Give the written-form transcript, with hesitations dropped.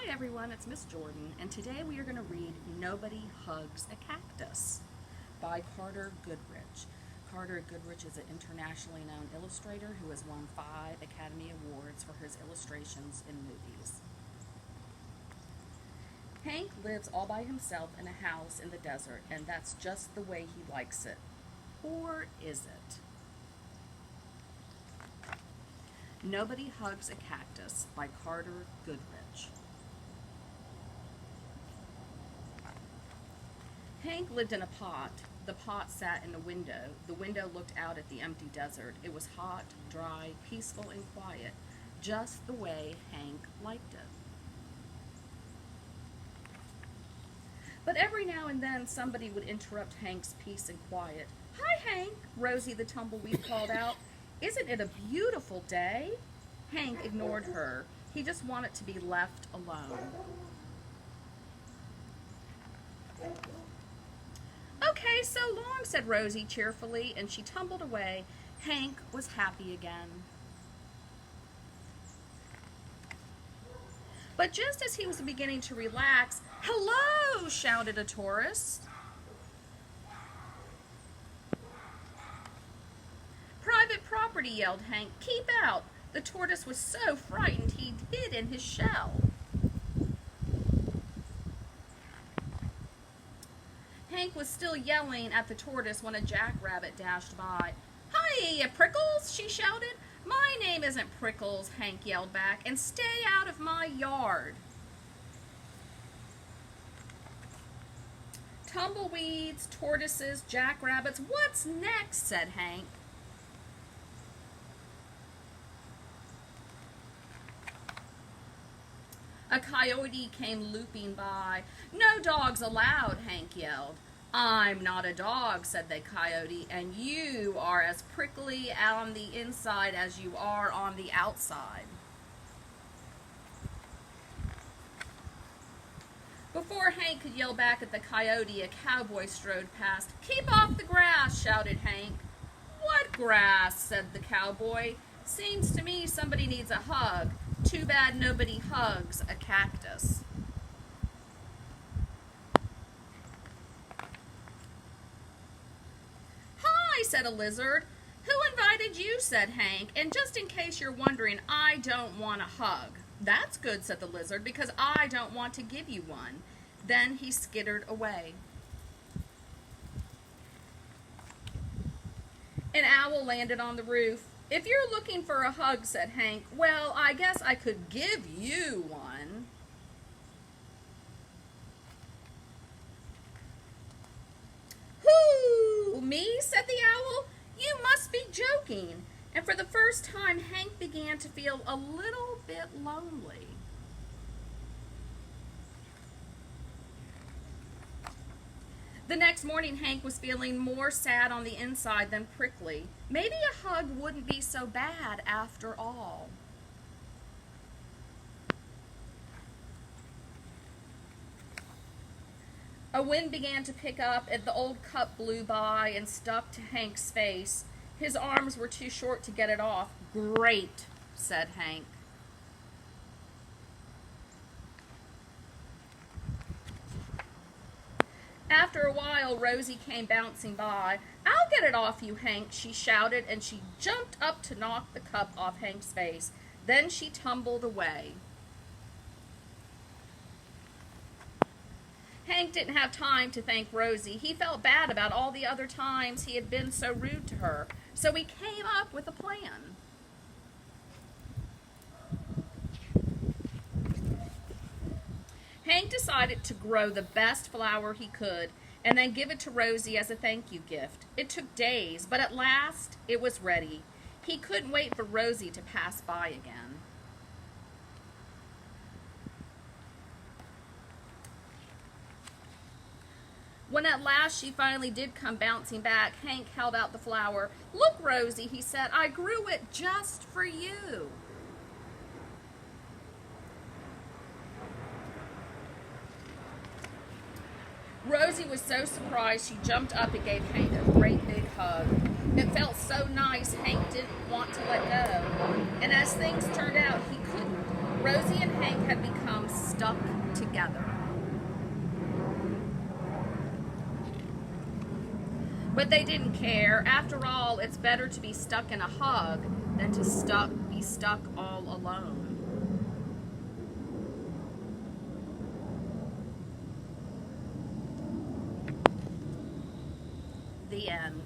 Hi everyone, it's Miss Jordan, and today we are going to read Nobody Hugs a Cactus by Carter Goodrich. Carter Goodrich is an internationally known illustrator who has won 5 Academy Awards for his illustrations in movies. Hank lives all by himself in a house in the desert, and that's just the way he likes it. Or is it? Nobody Hugs a Cactus by Carter Goodrich. Hank lived in a pot. The pot sat in a window. The window looked out at the empty desert. It was hot, dry, peaceful, and quiet, just the way Hank liked it. But every now and then somebody would interrupt Hank's peace and quiet. "Hi, Hank," Rosie the tumbleweed called out. "Isn't it a beautiful day?" Hank ignored her. He just wanted to be left alone. "Okay, so long," said Rosie cheerfully, and she tumbled away. Hank was happy again. But just as he was beginning to relax, "Hello!" shouted a tortoise. "Private property," yelled Hank. "Keep out!" The tortoise was so frightened he hid in his shell. Hank was still yelling at the tortoise when a jackrabbit dashed by. "Hi, Prickles!" she shouted. "My name isn't Prickles," Hank yelled back, "and stay out of my yard." "Tumbleweeds, tortoises, jackrabbits, what's next?" said Hank. A coyote came looping by. "No dogs allowed," Hank yelled. "I'm not a dog," said the coyote, "and you are as prickly on the inside as you are on the outside." Before Hank could yell back at the coyote, a cowboy strode past. "Keep off the grass," shouted Hank. "What grass?" said the cowboy. "Seems to me somebody needs a hug. Too bad nobody hugs a cactus." "Hi," said a lizard. "Who invited you?" said Hank. "And just in case you're wondering, I don't want a hug." "That's good," said the lizard, "because I don't want to give you one." Then he skittered away. An owl landed on the roof. "If you're looking for a hug," said Hank, "well, I guess I could give you one." "Whoo, me?" said the owl. "You must be joking." And for the first time, Hank began to feel a little bit lonely. The next morning, Hank was feeling more sad on the inside than prickly. Maybe a hug wouldn't be so bad after all. A wind began to pick up, and the old cup blew by and stuck to Hank's face. His arms were too short to get it off. "Great," said Hank. After a while, Rosie came bouncing by. "I'll get it off you, Hank," she shouted, and she jumped up to knock the cup off Hank's face. Then she tumbled away. Hank didn't have time to thank Rosie. He felt bad about all the other times he had been so rude to her, so he came up with a plan. Hank decided to grow the best flower he could and then give it to Rosie as a thank you gift. It took days, but at last it was ready. He couldn't wait for Rosie to pass by again. When at last she finally did come bouncing back, Hank held out the flower. "Look, Rosie," he said, "I grew it just for you." Rosie was so surprised she jumped up and gave Hank a great big hug. It felt so nice Hank didn't want to let go. And as things turned out, he couldn't. Rosie and Hank had become stuck together. But they didn't care. After all, it's better to be stuck in a hug than to be stuck all alone. The end.